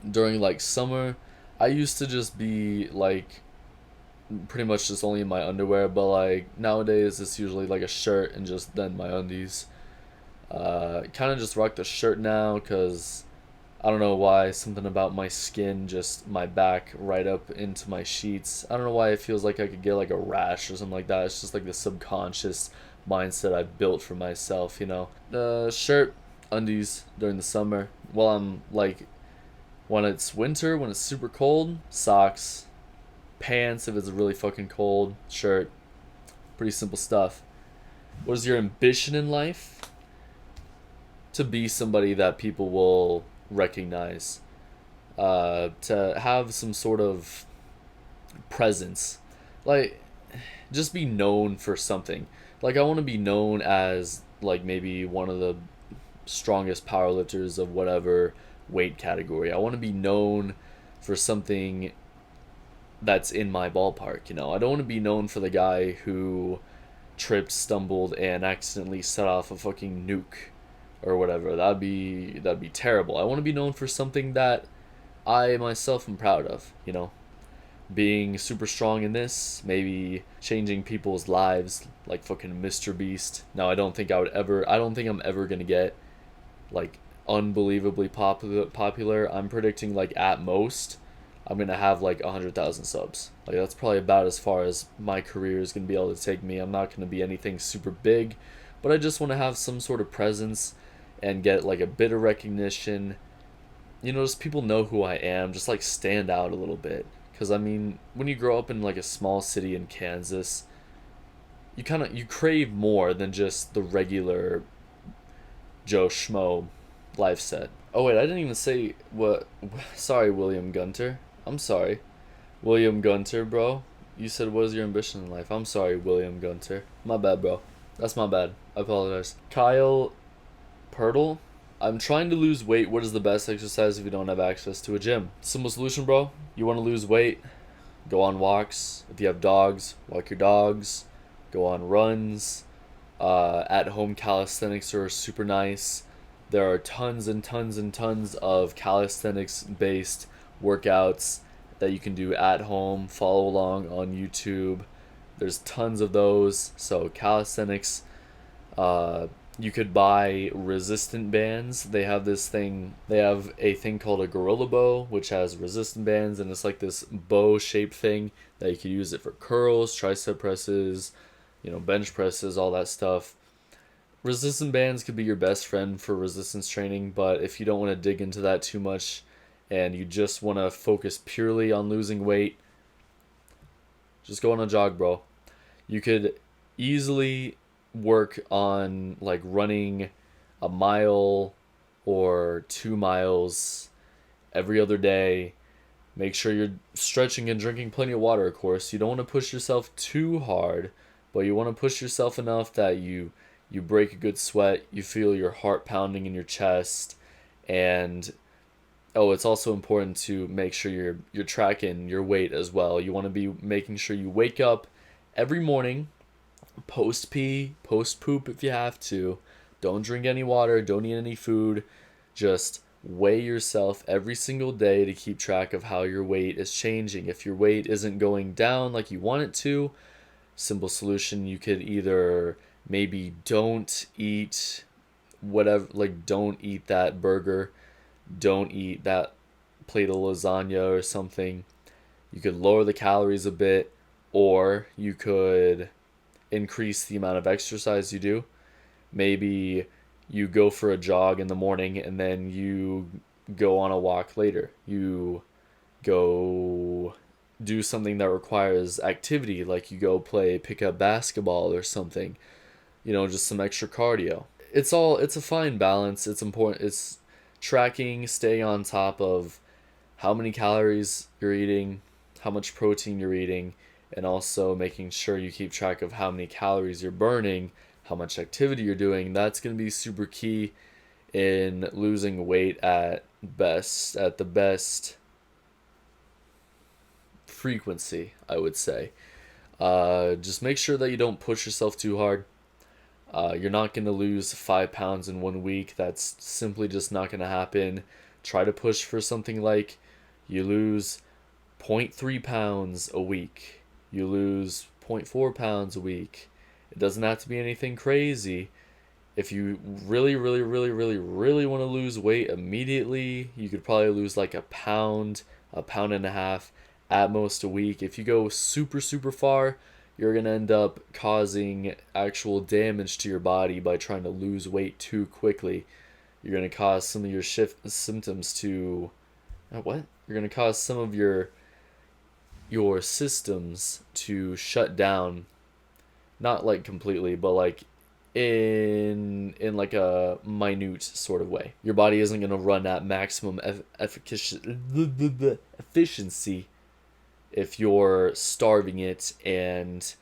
S1: during like summer, I used to just be like pretty much just only in my underwear, but like nowadays it's usually like a shirt and just then my undies. Kind of just rock the shirt now because I don't know why, something about my skin, just my back right up into my sheets. I don't know why it feels like I could get like a rash or something like that. It's just like the subconscious mindset I built for myself, you know. Shirt, undies during the summer. While I'm like, when it's winter, when it's super cold, socks, pants if it's really fucking cold, shirt. Pretty simple stuff. What is your ambition in life? To be somebody that people will recognize, to have some sort of presence, like just be known for something. Like I want to be known as like maybe one of the strongest powerlifters of whatever weight category. I want to be known for something that's in my ballpark, you know. I don't want to be known for the guy who tripped, stumbled, and accidentally set off a fucking nuke or whatever. That'd be terrible. I want to be known for something that I myself am proud of, you know. Being super strong in this, maybe changing people's lives like fucking Mr. Beast. Now I don't think I'm ever going to get like unbelievably popular. I'm predicting like at most I'm going to have like 100,000 subs. Like that's probably about as far as my career is going to be able to take me. I'm not going to be anything super big, but I just want to have some sort of presence and get like a bit of recognition. You know, just people know who I am, just like stand out a little bit. Because I mean, when you grow up in like a small city in Kansas, you crave more than just the regular Joe Schmo life set. Oh wait, I didn't even say what. Sorry, William Gunter. I'm sorry, William Gunter, bro. You said what is your ambition in life? I'm sorry, William Gunter. My bad, bro. That's my bad. I apologize. Kyle Purtle. I'm trying to lose weight. What is the best exercise if you don't have access to a gym? Simple solution, bro. You want to lose weight? Go on walks. If you have dogs, walk your dogs. Go on runs. At-home calisthenics are super nice. There are tons and tons and tons of calisthenics-based workouts that you can do at home. Follow along on YouTube. There's tons of those. So calisthenics, you could buy resistant bands. They have a thing called a gorilla bow, which has resistant bands, and it's like this bow shaped thing that you could use it for curls, tricep presses, you know, bench presses, all that stuff. Resistant bands could be your best friend for resistance training, but if you don't want to dig into that too much and you just want to focus purely on losing weight, just go on a jog, bro. You could easily work on like running a mile or 2 miles every other day. Make sure you're stretching and drinking plenty of water, of course. You don't want to push yourself too hard, but you want to push yourself enough that you break a good sweat, you feel your heart pounding in your chest, and it's also important to make sure you're tracking your weight as well. You want to be making sure you wake up every morning, post pee, post poop if you have to. Don't drink any water, don't eat any food. Just weigh yourself every single day to keep track of how your weight is changing. If your weight isn't going down like you want it to, simple solution, you could either maybe don't eat whatever, like don't eat that burger, don't eat that plate of lasagna or something. You could lower the calories a bit, or you could increase the amount of exercise you do. Maybe you go for a jog in the morning and then you go on a walk later. You go do something that requires activity, like you go play pickup basketball or something. You know, just some extra cardio. It's a fine balance. It's important. It's tracking, staying on top of how many calories you're eating, how much protein you're eating, and also making sure you keep track of how many calories you're burning, how much activity you're doing. That's going to be super key in losing weight at the best frequency, I would say. Just make sure that you don't push yourself too hard. You're not going to lose 5 pounds in 1 week. That's simply just not going to happen. Try to push for something like you lose 0.3 pounds a week. you lose 0.4 pounds a week. It doesn't have to be anything crazy. If you really, really, really, really, really want to lose weight immediately, you could probably lose like a pound and a half at most a week. If you go super, super far, you're going to end up causing actual damage to your body by trying to lose weight too quickly. You're going to cause some of your symptoms to... what? You're going to cause some of your systems to shut down. Not like completely, but like in like a minute sort of way. Your body isn't going to run at maximum efficiency if you're starving it and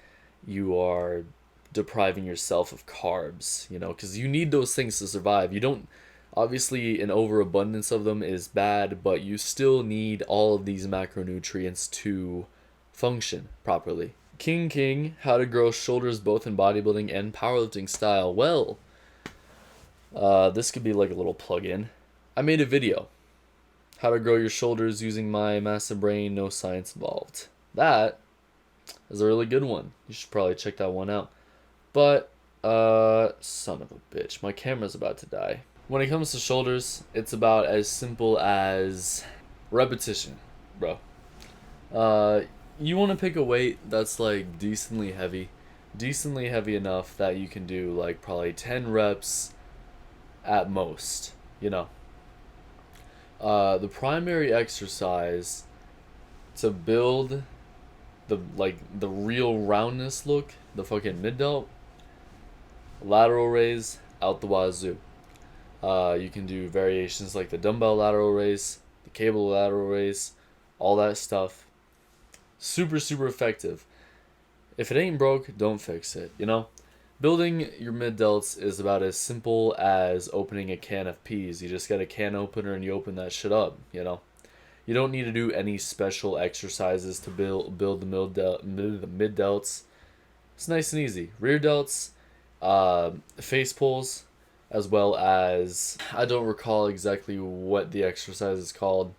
S1: you are depriving yourself of carbs, because you need those things to survive. You don't, obviously an overabundance of them is bad, but you still need all of these macronutrients to function properly. King, how to grow shoulders both in bodybuilding and powerlifting style. Well, this could be like a little plug-in. I made a video. How to grow your shoulders using my massive brain, no science involved. That is a really good one. You should probably check that one out. But, son of a bitch, my camera's about to die. When it comes to shoulders, it's about as simple as repetition, bro. You want to pick a weight that's like decently heavy enough that you can do like probably 10 reps at most, the primary exercise to build the real roundness look, the fucking mid delt, lateral raise out the wazoo. You can do variations like the dumbbell lateral raise, the cable lateral raise, all that stuff. Super, super effective. If it ain't broke, don't fix it, Building your mid delts is about as simple as opening a can of peas. You just get a can opener and you open that shit up, You don't need to do any special exercises to build the mid delts. It's nice and easy. Rear delts, face pulls, as well as, I don't recall exactly what the exercise is called,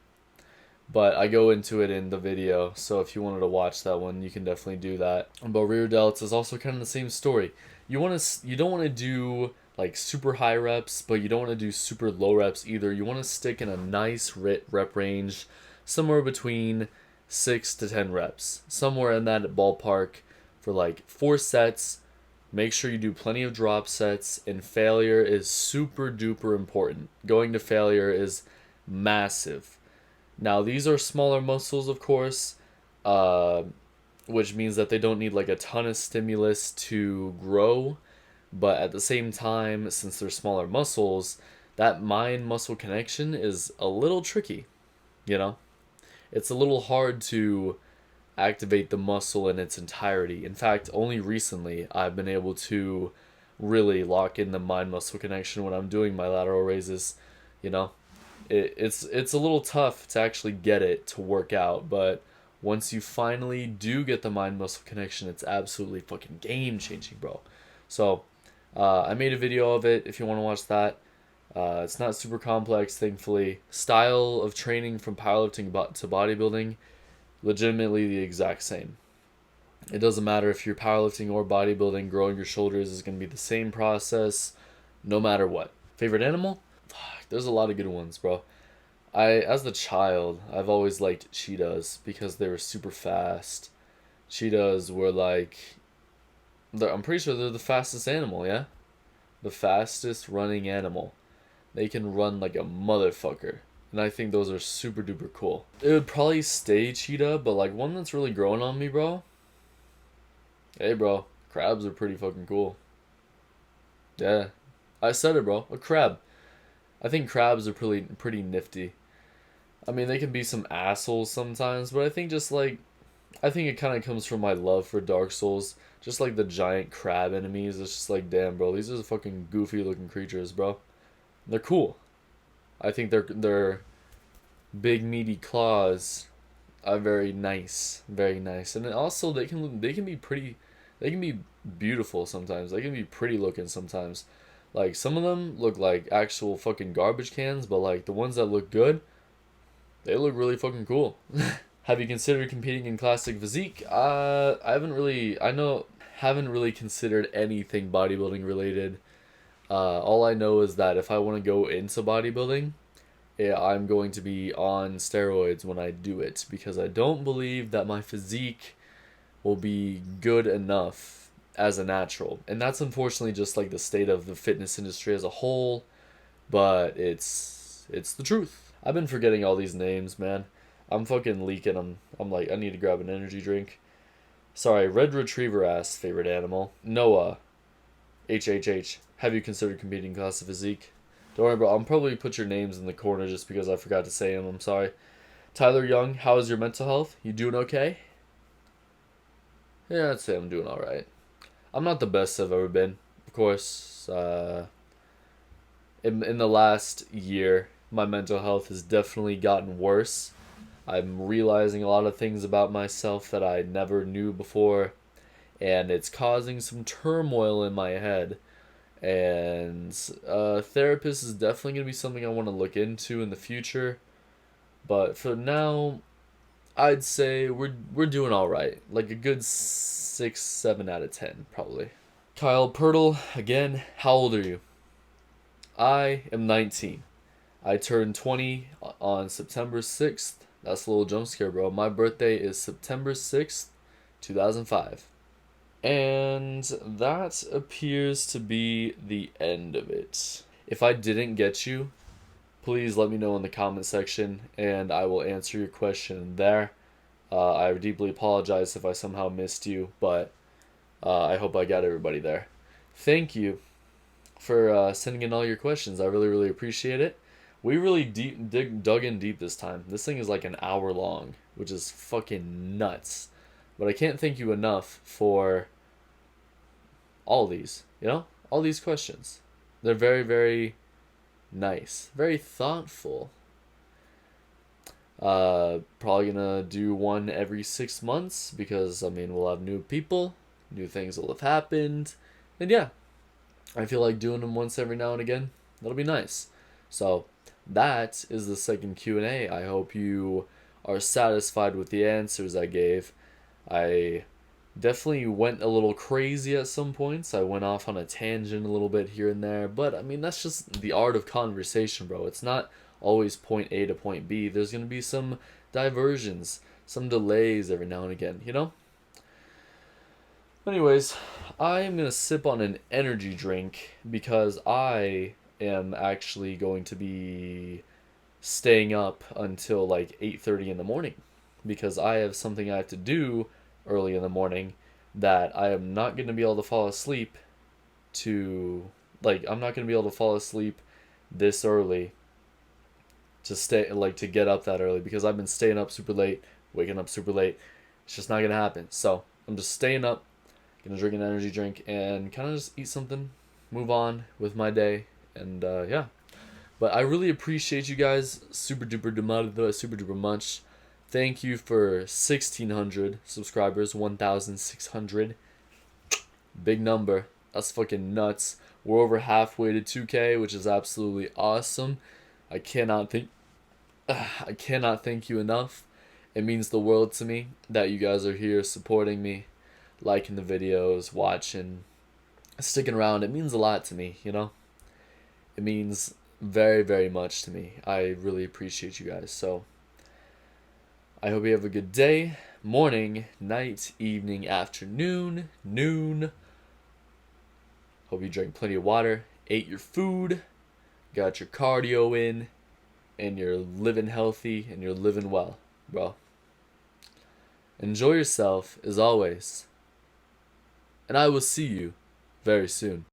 S1: but I go into it in the video, so if you wanted to watch that one, you can definitely do that. But rear delts is also kind of the same story. You don't want to do like super high reps, but you don't want to do super low reps either. You want to stick in a nice rep range, somewhere between 6 to 10 reps, somewhere in that ballpark for like 4 sets. Make sure you do plenty of drop sets, and failure is super duper important. Going to failure is massive. Now, these are smaller muscles, of course, which means that they don't need like a ton of stimulus to grow. But at the same time, since they're smaller muscles, that mind-muscle connection is a little tricky, It's a little hard to activate the muscle in its entirety. In fact, only recently I've been able to really lock in the mind-muscle connection when I'm doing my lateral raises, It's a little tough to actually get it to work out, but once you finally do get the mind-muscle connection, it's absolutely fucking game-changing, bro. So, I made a video of it if you want to watch that. It's not super complex, thankfully. Style of training from powerlifting to bodybuilding, legitimately the exact same. It doesn't matter if you're powerlifting or bodybuilding, growing your shoulders is going to be the same process, no matter what. Favorite animal? There's a lot of good ones, bro. As a child, I've always liked cheetahs because they were super fast. Cheetahs were I'm pretty sure they're the fastest animal, yeah? The fastest running animal. They can run like a motherfucker. And I think those are super duper cool. It would probably stay cheetah, but like one that's really growing on me, bro. Hey, bro. Crabs are pretty fucking cool. Yeah. I said it, bro. A crab. I think crabs are pretty nifty. I mean, they can be some assholes sometimes, but I think it kind of comes from my love for Dark Souls. Just like the giant crab enemies, it's just like, damn, bro, these are the fucking goofy looking creatures, bro. They're cool. I think their big meaty claws are very nice, and also they can be beautiful sometimes. They can be pretty looking sometimes. Like, some of them look like actual fucking garbage cans, but like the ones that look good, they look really fucking cool. Have you considered competing in classic physique? Haven't really considered anything bodybuilding related. All I know is that if I want to go into bodybuilding, yeah, I'm going to be on steroids when I do it because I don't believe that my physique will be good enough as a natural. And that's unfortunately just like the state of the fitness industry as a whole, but it's the truth. I've been forgetting all these names, man. I'm fucking leaking. I'm like I need to grab an energy drink. Sorry, red retriever ass favorite animal. Noah. HHH. Have you considered competing class of physique? Don't worry, bro. I'll probably put your names in the corner just because I forgot to say them. I'm sorry. Tyler Young, how is your mental health? You doing okay? Yeah, I'd say I'm doing alright. I'm not the best I've ever been. Of course, in the last year, my mental health has definitely gotten worse. I'm realizing a lot of things about myself that I never knew before, and it's causing some turmoil in my head. And therapist is definitely going to be something I want to look into in the future. But for now, I'd say we're doing all right. Like a good 6, 7 out of 10, probably. Kyle Pirtle, again, how old are you? I am 19. I turned 20 on September 6th. That's a little jump scare, bro. My birthday is September 6th, 2005. And that appears to be the end of it. If I didn't get you, please let me know in the comment section and I will answer your question there. I deeply apologize if I somehow missed you, but I hope I got everybody there. Thank you for sending in all your questions. I really, really appreciate it. We really dug in deep this time. This thing is like an hour long, which is fucking nuts. But I can't thank you enough for all these, all these questions. They're very, very nice, very thoughtful. Probably gonna do one every 6 months because we'll have new people, new things will have happened, and yeah, I feel like doing them once every now and again. That'll be nice. So that is the second Q&A. I hope you are satisfied with the answers I gave. I definitely went a little crazy at some points. I went off on a tangent a little bit here and there, but that's just the art of conversation, bro. It's not always point A to point B. There's going to be some diversions, some delays every now and again, Anyways, I am going to sip on an energy drink because I am actually going to be staying up until like 8:30 in the morning because I have something I have to do early in the morning that I am not going to be able to fall asleep I'm not going to be able to fall asleep this early to get up that early because I've been staying up super late, waking up super late. It's just not going to happen. So I'm just staying up, going to drink an energy drink and kind of just eat something, move on with my day. And yeah. But I really appreciate you guys super duper much. Thank you for 1,600 subscribers, 1,600. Big number. That's fucking nuts. We're over halfway to 2K, which is absolutely awesome. I cannot thank you enough. It means the world to me that you guys are here supporting me, liking the videos, watching, sticking around. It means a lot to me, It means very, very much to me. I really appreciate you guys. So I hope you have a good day, morning, night, evening, afternoon, noon. Hope you drank plenty of water, ate your food, got your cardio in, and you're living healthy and you're living well, bro. Enjoy yourself as always. And I will see you very soon.